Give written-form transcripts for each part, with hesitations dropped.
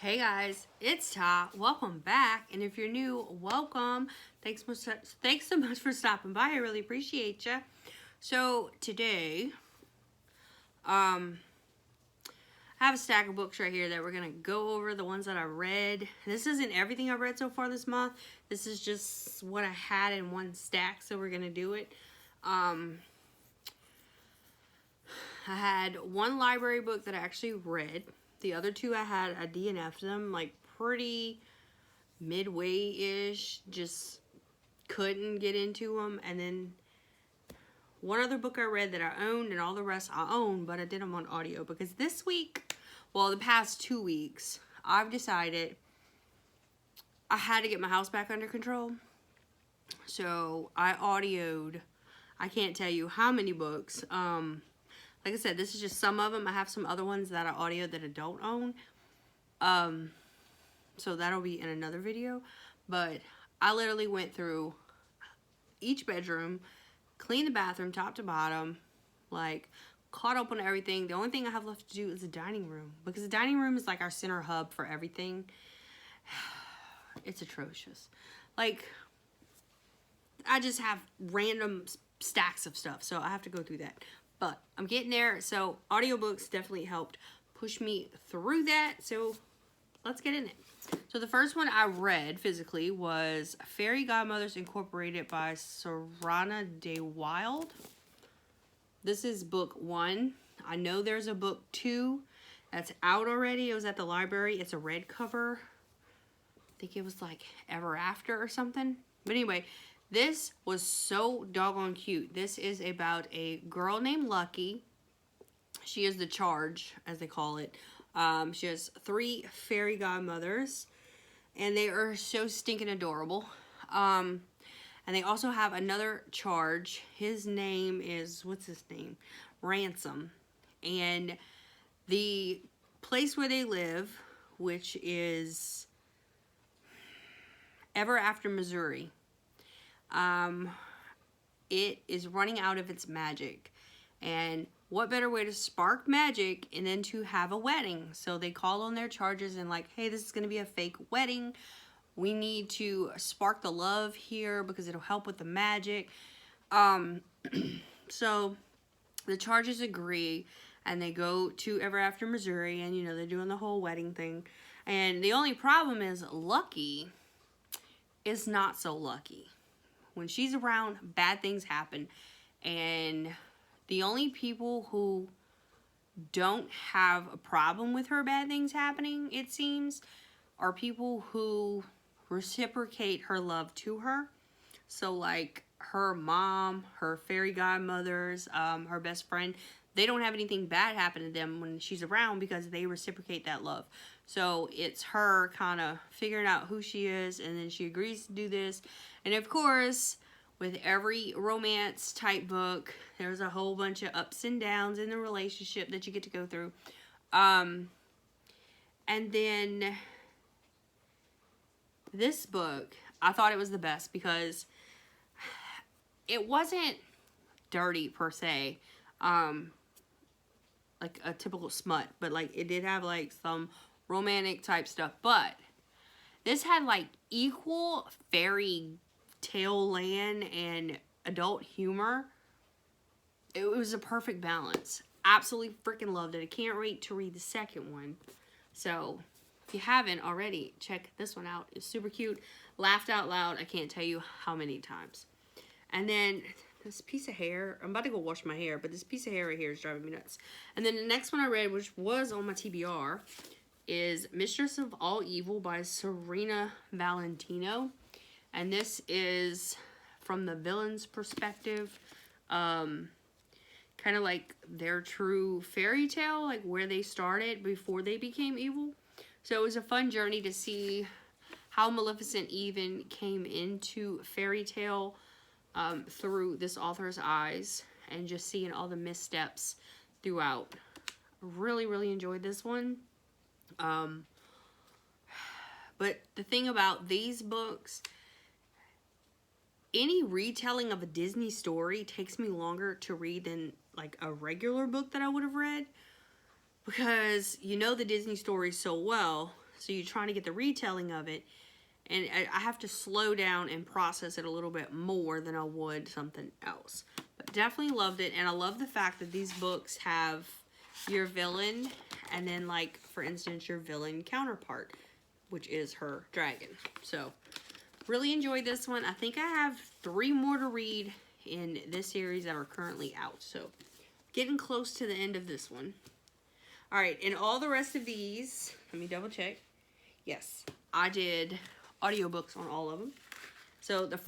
Hey guys, it's Tah. Welcome back, and if you're new, welcome. Thanks so much for stopping by. I really appreciate you. So today, I have a stack of books right here that we're gonna go over, the ones that I read. This isn't everything I've read so far this month. This is just what I had in one stack, so we're gonna do it. I had one library book that I actually read. The other two I had a DNF'd them, like pretty midway-ish, just couldn't get into them. And then one other book I read that I owned, and all the rest I own, but I did them on audio because this week, well, the past 2 weeks, I've decided I had to get my house back under control. So I audioed, I can't tell you how many books. Like I said, this is just some of them. I have some other ones that I audioed that I don't own. So that'll be in another video. But I literally went through each bedroom, cleaned the bathroom top to bottom, like caught up on everything. The only thing I have left to do is the dining room, because the dining room is like our center hub for everything. It's atrocious. Like, I just have random stacks of stuff, so I have to go through that. But I'm getting there, so audiobooks definitely helped push me through that. So let's get in it. So the first one I read physically was Fairy Godmothers Incorporated by Serana De Wilde. This is book 1. I know there's a book 2 that's out already. It was at the library. It's a red cover. I think it was like Ever After or something. But anyway, this was so doggone cute. This is about a girl named Lucky. She is the charge, as they call it. She has 3 fairy godmothers, and they are so stinking adorable. And they also have another charge. His name is, what's his name? Ransom. And the place where they live, which is Ever After, Missouri, it is running out of its magic. And what better way to spark magic and then to have a wedding? So they call on their charges and like, hey, this is going to be a fake wedding. We need to spark the love here because it'll help with the magic. So the charges agree, and they go to Ever After, Missouri, and you know, they're doing the whole wedding thing. And the only problem is Lucky is not so lucky. When she's around, bad things happen. And the only people who don't have a problem with her bad things happening, it seems, are people who reciprocate her love to her. So like her mom, her fairy godmothers, her best friend, they don't have anything bad happen to them when she's around because they reciprocate that love. So it's her kind of figuring out who she is, and then she agrees to do this. And of course, with every romance type book, there's a whole bunch of ups and downs in the relationship that you get to go through. And then this book, I thought it was the best because it wasn't dirty per se, like a typical smut, but like it did have like some romantic type stuff. But this had like equal fairy tale land and adult humor. It was a perfect balance. Absolutely freaking loved it. I can't wait to read the second one. So if you haven't already, check this one out. It's super cute. Laughed out loud. I can't tell you how many times. And then this piece of hair, I'm about to go wash my hair, but this piece of hair right here is driving me nuts. And then the next one I read, which was on my TBR, is Mistress of All Evil by Serena Valentino. And this is from the villain's perspective, kind of like their true fairy tale, like where they started before they became evil. So it was a fun journey to see how Maleficent even came into fairy tale through this author's eyes, and just seeing all the missteps throughout. Really, really enjoyed this one. But the thing about these books, any retelling of a Disney story takes me longer to read than like a regular book that I would have read, because you know the Disney story so well, so you're trying to get the retelling of it, and I have to slow down and process it a little bit more than I would something else. But definitely loved it, and I love the fact that these books have your villain, and then, like, for instance, your villain counterpart, which is her dragon. So, really enjoyed this one. I think I have 3 more to read in this series that are currently out. So, getting close to the end of this one. Alright, and all the rest of these, let me double check. Yes, I did audiobooks on all of them. So, the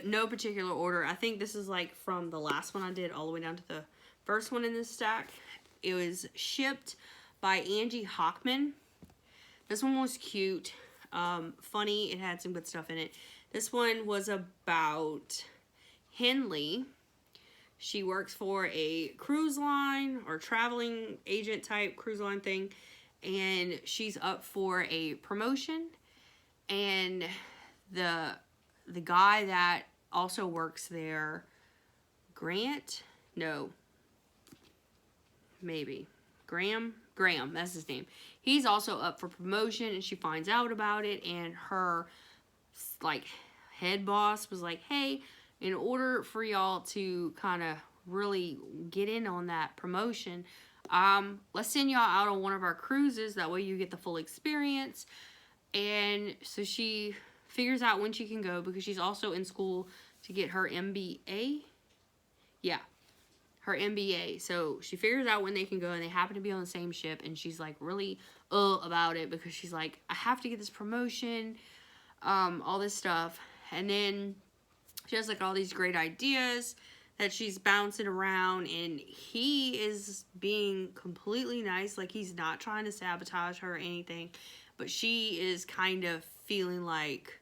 no particular order. I think this is like from the last one I did all the way down to the first one in this stack. It was shipped by Angie Hockman. This one was cute, funny. It had some good stuff in it. This one was about Henley. She works for a cruise line or traveling agent type cruise line thing, and she's up for a promotion, and the guy that also works there, Graham, that's his name. He's also up for promotion, and she finds out about it, and her, like, head boss was like, hey, in order for y'all to kind of really get in on that promotion, let's send y'all out on one of our cruises. That way you get the full experience. And so she figures out when she can go, because she's also in school to get her MBA. Yeah, her MBA. So she figures out when they can go, and they happen to be on the same ship, and she's like really about it, because she's like, I have to get this promotion, all this stuff. And then she has like all these great ideas that she's bouncing around, and he is being completely nice. Like, he's not trying to sabotage her or anything, but she is kind of feeling like,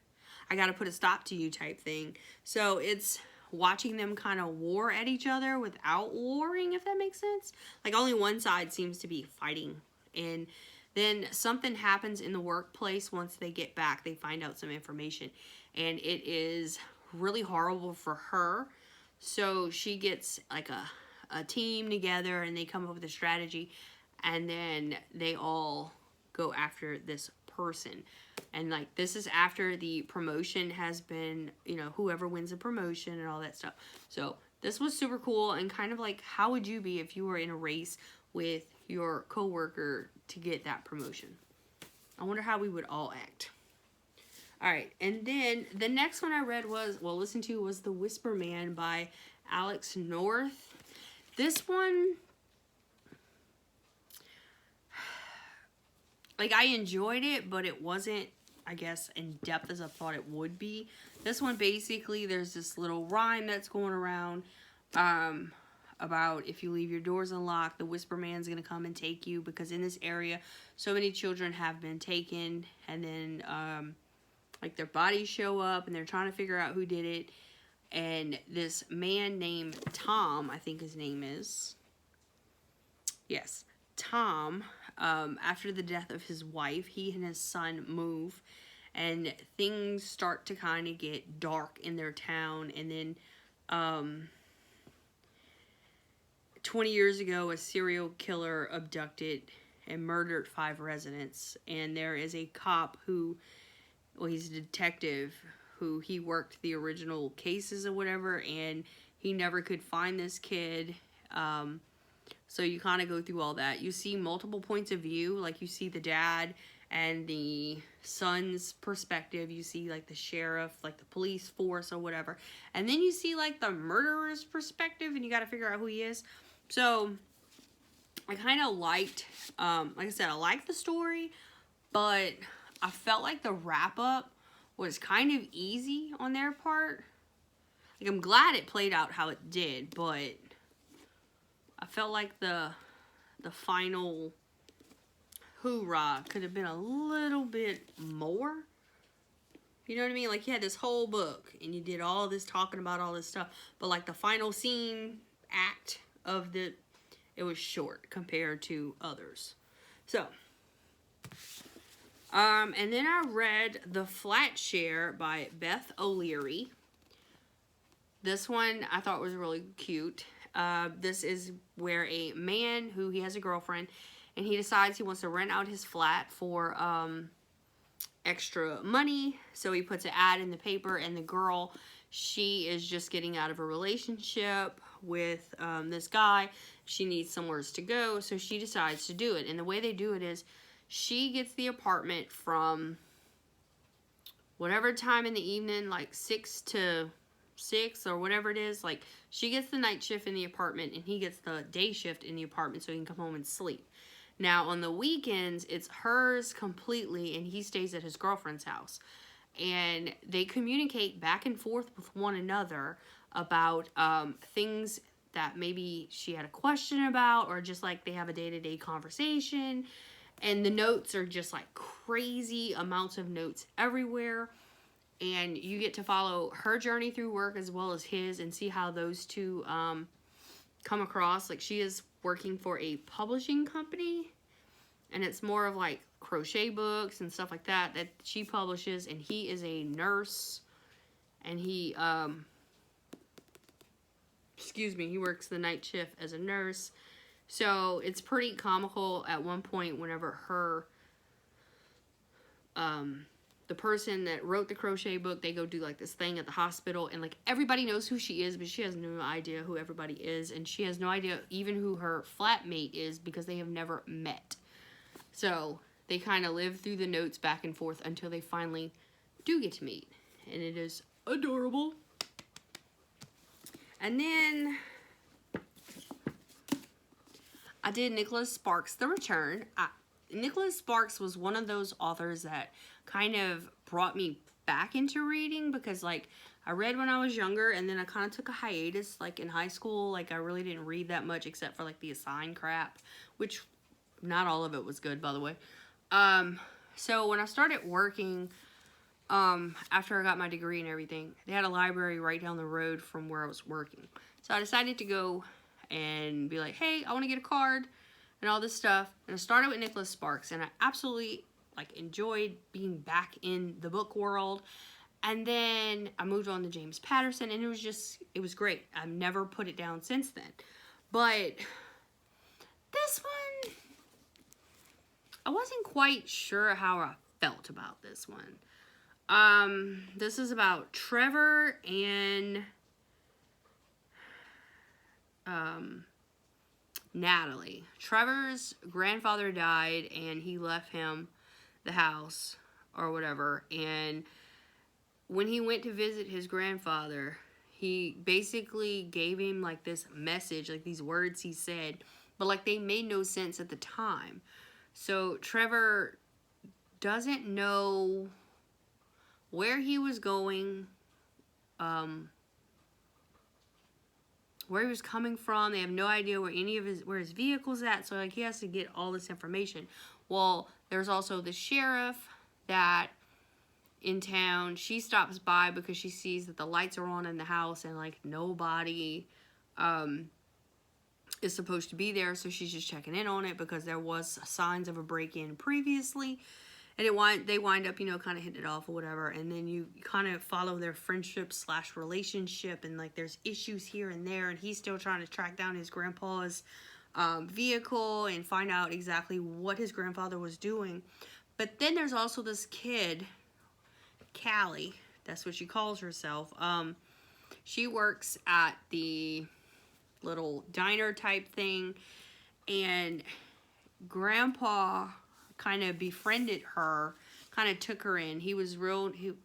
I gotta put a stop to you type thing. So it's watching them kind of war at each other without warring, if that makes sense. Like, only one side seems to be fighting, and then something happens in the workplace. Once they get back, they find out some information, and it is really horrible for her. So she gets like a team together, and they come up with a strategy, and then they all go after this person. And like, this is after the promotion has been, you know, whoever wins the promotion and all that stuff. So this was super cool, and kind of like, how would you be if you were in a race with your coworker to get that promotion? I wonder how we would all act. Alright, and then the next one I read was, well, listened to, was The Whisper Man by Alex North. This one, like, I enjoyed it, but it wasn't, I guess, in depth as I thought it would be. This one, basically, there's this little rhyme that's going around about if you leave your doors unlocked, the Whisper Man's going to come and take you, because in this area, so many children have been taken, and then, like, their bodies show up, and they're trying to figure out who did it. And this man named Tom, I think his name is, yes, Tom, after the death of his wife, he and his son move, and things start to kind of get dark in their town. And then 20 years ago, a serial killer abducted and murdered 5 residents, and there is a cop who, well, he's a detective who, he worked the original cases or whatever, and he never could find this kid. So you kind of go through all that. You see multiple points of view. Like, you see the dad and the son's perspective. You see, like, the sheriff, like, the police force or whatever. And then you see, like, the murderer's perspective, and you got to figure out who he is. So I kind of liked, like I said, I liked the story, but I felt like the wrap-up was kind of easy on their part. Like, I'm glad it played out how it did, but I felt like the final hoorah could have been a little bit more. You know what I mean? Like, you had this whole book, and you did all this talking about all this stuff, but like the final scene act of it was short compared to others. So, and then I read The Flat Share by Beth O'Leary. This one I thought was really cute. This is where a man who, he has a girlfriend, and he decides he wants to rent out his flat for extra money. So he puts an ad in the paper, and the girl, she is just getting out of a relationship with this guy. She needs somewhere to go, so she decides to do it. And the way they do it is she gets the apartment from whatever time in the evening, like 6 to 6 or whatever it is. Like, she gets the night shift in the apartment, and he gets the day shift in the apartment so he can come home and sleep. Now, on the weekends, it's hers completely, and he stays at his girlfriend's house. And they communicate back and forth with one another about things that maybe she had a question about, or just like they have a day-to-day conversation. And the notes are just like crazy amounts of notes everywhere. And you get to follow her journey through work as well as his, and see how those two come across. Like, she is working for a publishing company, and it's more of like crochet books and stuff like that that she publishes. And he is a nurse, and he he works the night shift as a nurse. So it's pretty comical at one point whenever her the person that wrote the crochet book, they go do like this thing at the hospital, and like everybody knows who she is, but she has no idea who everybody is, and she has no idea even who her flatmate is because they have never met. So they kind of live through the notes back and forth until they finally do get to meet, and it is adorable. And then I did Nicholas Sparks' The Return. Nicholas Sparks was one of those authors that kind of brought me back into reading, because like I read when I was younger, and then I kind of took a hiatus like in high school. Like, I really didn't read that much except for like the assigned crap, which not all of it was good, by the way. So when I started working, after I got my degree and everything, they had a library right down the road from where I was working. So I decided to go and be like, hey, I want to get a card and all this stuff. And I started with Nicholas Sparks, and I absolutely like enjoyed being back in the book world. And then I moved on to James Patterson, and it was great. I've never put it down since then. But this one, I wasn't quite sure how I felt about this one. This is about Trevor and Natalie. Trevor's grandfather died, and he left him the house or whatever. And when he went to visit his grandfather, he basically gave him like this message, like these words he said, but like they made no sense at the time. So Trevor doesn't know where he was going, where he was coming from. They have no idea where where his vehicle's at. So like he has to get all this information. Well, there's also the sheriff that in town. She stops by because she sees that the lights are on in the house, and like nobody is supposed to be there. So she's just checking in on it because there was signs of a break-in previously. And they wind up, kind of hitting it off or whatever. And then you kind of follow their friendship / relationship. And like there's issues here and there. And he's still trying to track down his grandpa's vehicle and find out exactly what his grandfather was doing. But then there's also this kid, Callie. That's what she calls herself. She works at the little diner type thing. And Grandpa kind of befriended her, kind of took her in. He was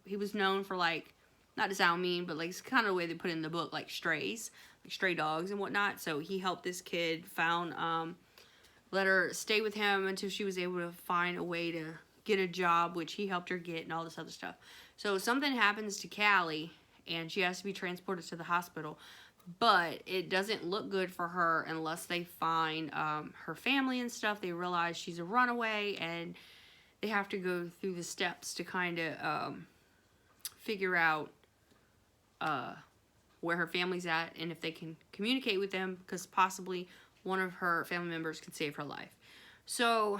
he was known for like, not to sound mean, but like it's kind of the way they put it in the book, like strays, like stray dogs and whatnot. So he helped this kid, let her stay with him until she was able to find a way to get a job, which he helped her get, and all this other stuff. So something happens to Callie, and she has to be transported to the hospital. But it doesn't look good for her unless they find her family and stuff. They realize she's a runaway, and they have to go through the steps to kind of figure out where her family's at and if they can communicate with them, because possibly one of her family members could save her life. So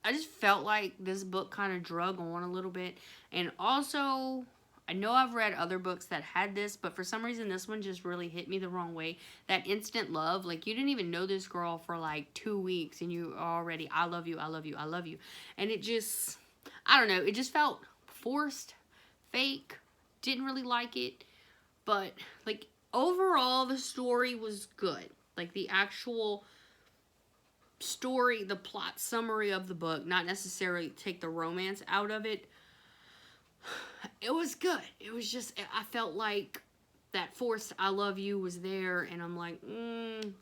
I just felt like this book kind of drug on a little bit. And also, I know I've read other books that had this, but for some reason this one just really hit me the wrong way. That instant love, like you didn't even know this girl for like 2 weeks and you already, I love you, I love you, I love you. And it just, I don't know, it just felt forced, fake, didn't really like it. But like overall the story was good. Like the actual story, the plot summary of the book, not necessarily take the romance out of it. It was good. It was just, I felt like that forced I love you was there, and I'm like,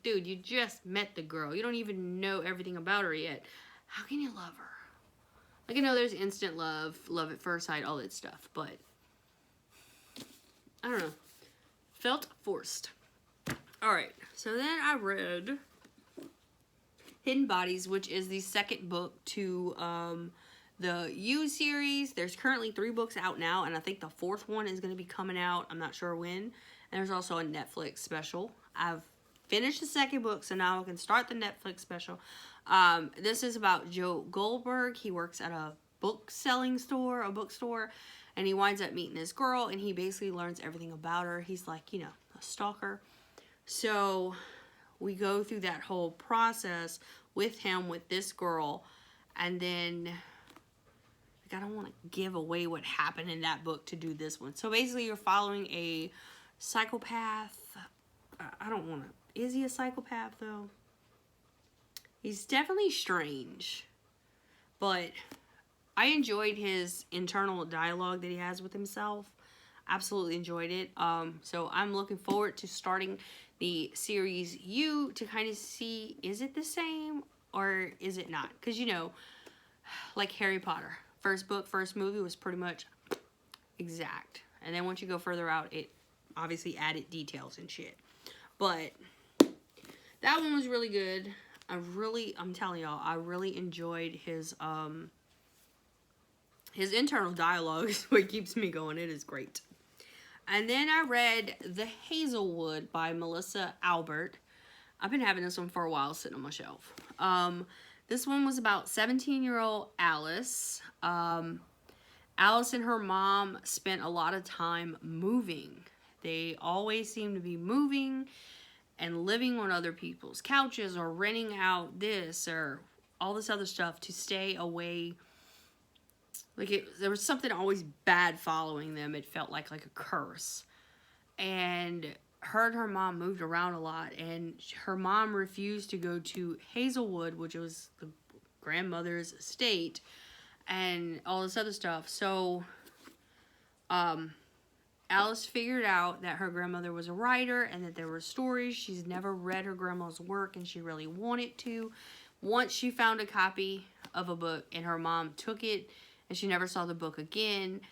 dude, you just met the girl. You don't even know everything about her yet. How can you love her? Like, I know there's instant love, love at first sight, all that stuff, but I don't know. Felt forced. Alright, so then I read Hidden Bodies, which is the second book to the You series. There's currently 3 books out now, and I think the 4th one is going to be coming out. I'm not sure when. And there's also a Netflix special. I've finished the second book, so now I can start the Netflix special. This is about Joe Goldberg. He works at a bookstore, and he winds up meeting this girl, and he basically learns everything about her. He's like, you know, a stalker. So we go through that whole process with him, with this girl, and then I don't want to give away what happened in that book to do this one. So basically you're following a psychopath. I don't want to... Is he a psychopath though? He's definitely strange. But I enjoyed his internal dialogue that he has with himself. Absolutely enjoyed it. So I'm looking forward to starting the series You to kind of see, is it the same or is it not? Because, you know, like Harry Potter. First book, first movie was pretty much exact. And then once you go further out, it obviously added details and shit. But that one was really good. I'm telling y'all, I really enjoyed his internal dialogue is what keeps me going. It is great. And then I read The Hazelwood by Melissa Albert. I've been having this one for a while sitting on my shelf. This one was about 17-year-old Alice. Alice and her mom spent a lot of time moving. They always seem to be moving and living on other people's couches or renting out this or all this other stuff to stay away. Like there was something always bad following them. It felt like a curse. And her and her mom moved around a lot, and her mom refused to go to Hazelwood, which was the grandmother's estate, and all this other stuff. So Alice figured out that her grandmother was a writer and that there were stories. She's never read her grandma's work, and she really wanted to. Once she found a copy of a book, and her mom took it, and she never saw the book again.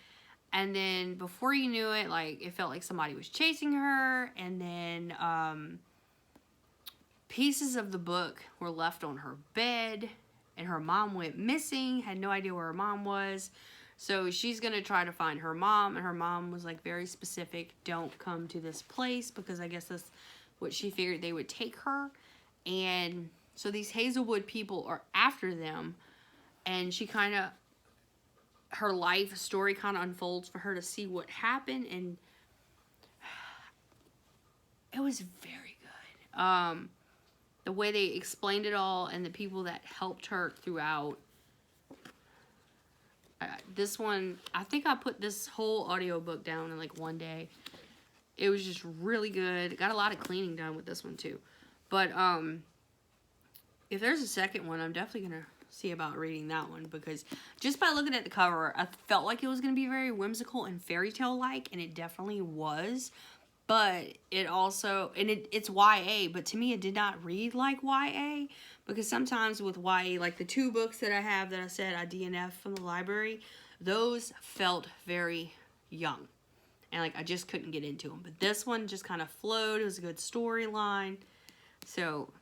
And then before you knew it, like, it felt like somebody was chasing her. And then pieces of the book were left on her bed. And her mom went missing. Had no idea where her mom was. So she's going to try to find her mom. And her mom was, like, very specific. Don't come to this place. Because I guess that's what she figured they would take her. And so these Hazelwood people are after them. And she kind of... her life story kind of unfolds for her to see what happened, and it was very good. The way they explained it all and the people that helped her throughout. This one, I think I put this whole audiobook down in like one day. It was just really good. Got a lot of cleaning done with this one too. But if there's a second one, I'm definitely going to see about reading that one, because just by looking at the cover, I felt like it was going to be very whimsical and fairy tale like, and it definitely was. But it also, and it's YA, but to me it did not read like YA, because sometimes with YA, like the 2 books that I have that I said I DNF from the library, those felt very young, and like I just couldn't get into them. But this one just kind of flowed. It was a good storyline. So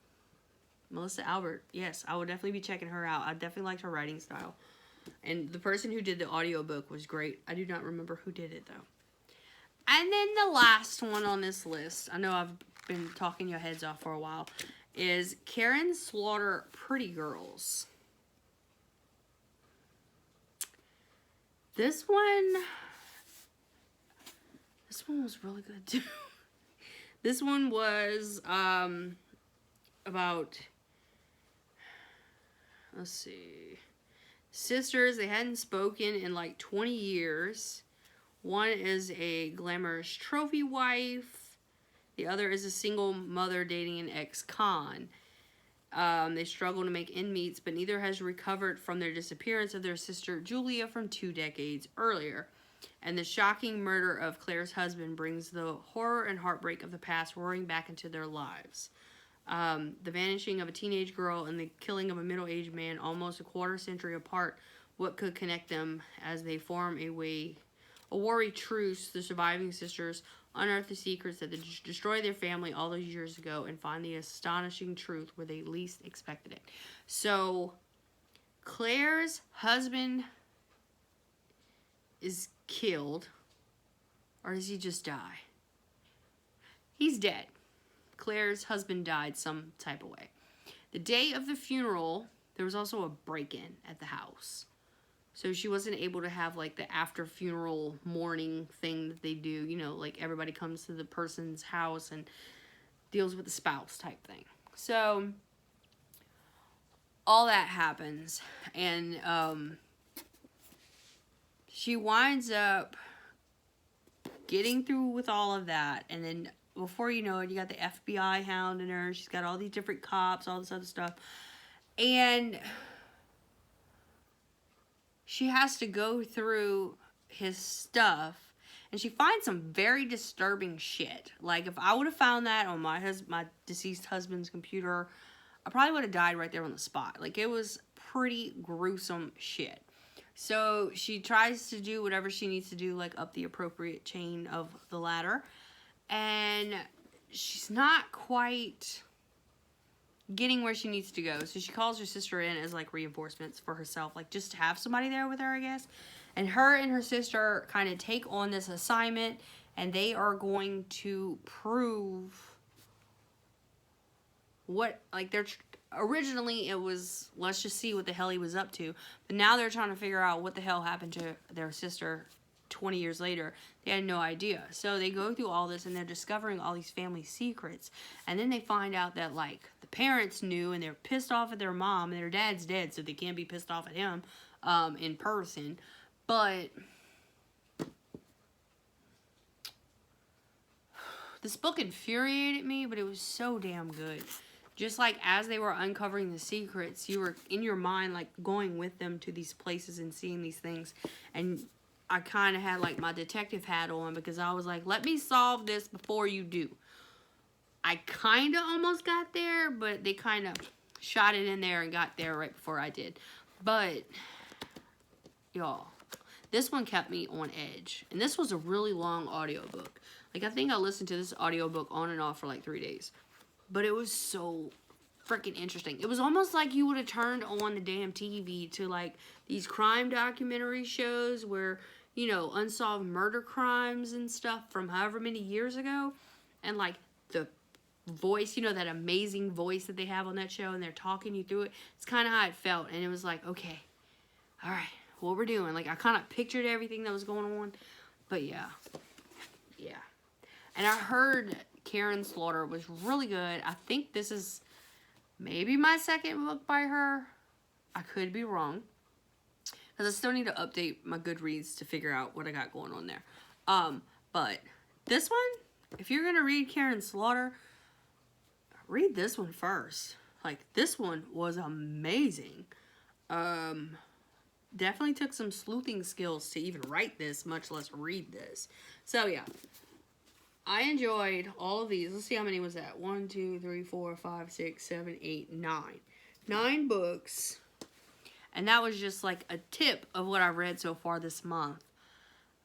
Melissa Albert, yes, I would definitely be checking her out. I definitely liked her writing style. And the person who did the audiobook was great. I do not remember who did it, though. And then the last one on this list, I know I've been talking your heads off for a while, is Karen Slaughter, Pretty Girls. This one, This one was really good too. This one was about, let's see, sisters. They hadn't spoken in like 20 years. One is a glamorous trophy wife. The other is a single mother dating an ex-con. They struggle to make ends meet, but neither has recovered from their disappearance of their sister Julia from 2 decades earlier. And the shocking murder of Claire's husband brings the horror and heartbreak of the past roaring back into their lives. The vanishing of a teenage girl and the killing of a middle-aged man almost a quarter century apart, what could connect them as they form a worry truce. The surviving sisters unearth the secrets that destroyed their family all those years ago and find the astonishing truth where they least expected it. So, Claire's husband is killed, or does he just die? He's dead. Claire's husband died some type of way. The day of the funeral, there was also a break-in at the house. So she wasn't able to have like the after funeral mourning thing that they do, you know, like everybody comes to the person's house and deals with the spouse type thing. So all that happens, and she winds up getting through with all of that, and then before you know it, you got the FBI hounding her. She's got all these different cops, all this other stuff, and she has to go through his stuff, and she finds some very disturbing shit. Like, if I would have found that on my deceased husband's computer, I probably would have died right there on the spot. Like, it was pretty gruesome shit. So she tries to do whatever she needs to do, like up the appropriate chain of the ladder, and she's not quite getting where she needs to go. So she calls her sister in as like reinforcements for herself, like just to have somebody there with her, I guess. And her and her sister kind of take on this assignment, and they are going to prove what, like, they're originally it was, let's just see what the hell he was up to, but now they're trying to figure out what the hell happened to their sister 20 years later. They had no idea. So they go through all this, and they're discovering all these family secrets, and then they find out that like the parents knew, and they're pissed off at their mom, and their dad's dead, so they can't be pissed off at him in person. But this book infuriated me, but it was so damn good. Just like as they were uncovering the secrets, you were in your mind like going with them to these places and seeing these things. And I kind of had like my detective hat on, because I was like, let me solve this before you do. I kind of almost got there, but they kind of shot it in there and got there right before I did. But y'all, this one kept me on edge. And this was a really long audiobook. Like, I think I listened to this audiobook on and off for like 3 days. But it was so freaking interesting. It was almost like you would have turned on the damn TV to like these crime documentary shows where, you know, unsolved murder crimes and stuff from however many years ago. And like the voice, you know, that amazing voice that they have on that show, and they're talking you through it. It's kind of how it felt. And it was like, okay, all right, what we're doing. Like, I kind of pictured everything that was going on. But yeah. Yeah. And I heard Karen Slaughter was really good. I think this is maybe my second book by her. I could be wrong, because I still need to update my GoodReads to figure out what I got going on there. But this one, if you're gonna read Karen Slaughter, read this one first. Like, this one was amazing. Definitely took some sleuthing skills to even write this, much less read this. So yeah, I enjoyed all of these. Let's see, how many was that? 1, 2, 3, 4, 5, 6, 7, 8, 9. 9 books. And that was just like a tip of what I've read so far this month.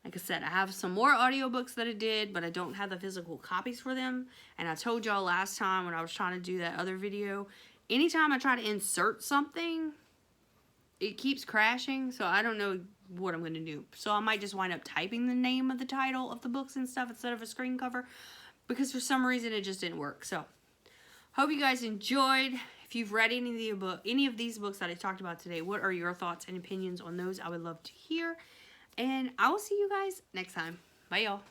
Like I said, I have some more audiobooks that I did, but I don't have the physical copies for them. And I told y'all last time when I was trying to do that other video, anytime I try to insert something, it keeps crashing. So I don't know what I'm going to do. So I might just wind up typing the name of the title of the books and stuff instead of a screen cover, because for some reason it just didn't work. So hope you guys enjoyed. If you've read any of these books that I talked about today, what are your thoughts and opinions on those? I would love to hear. And I will see you guys next time. Bye, y'all.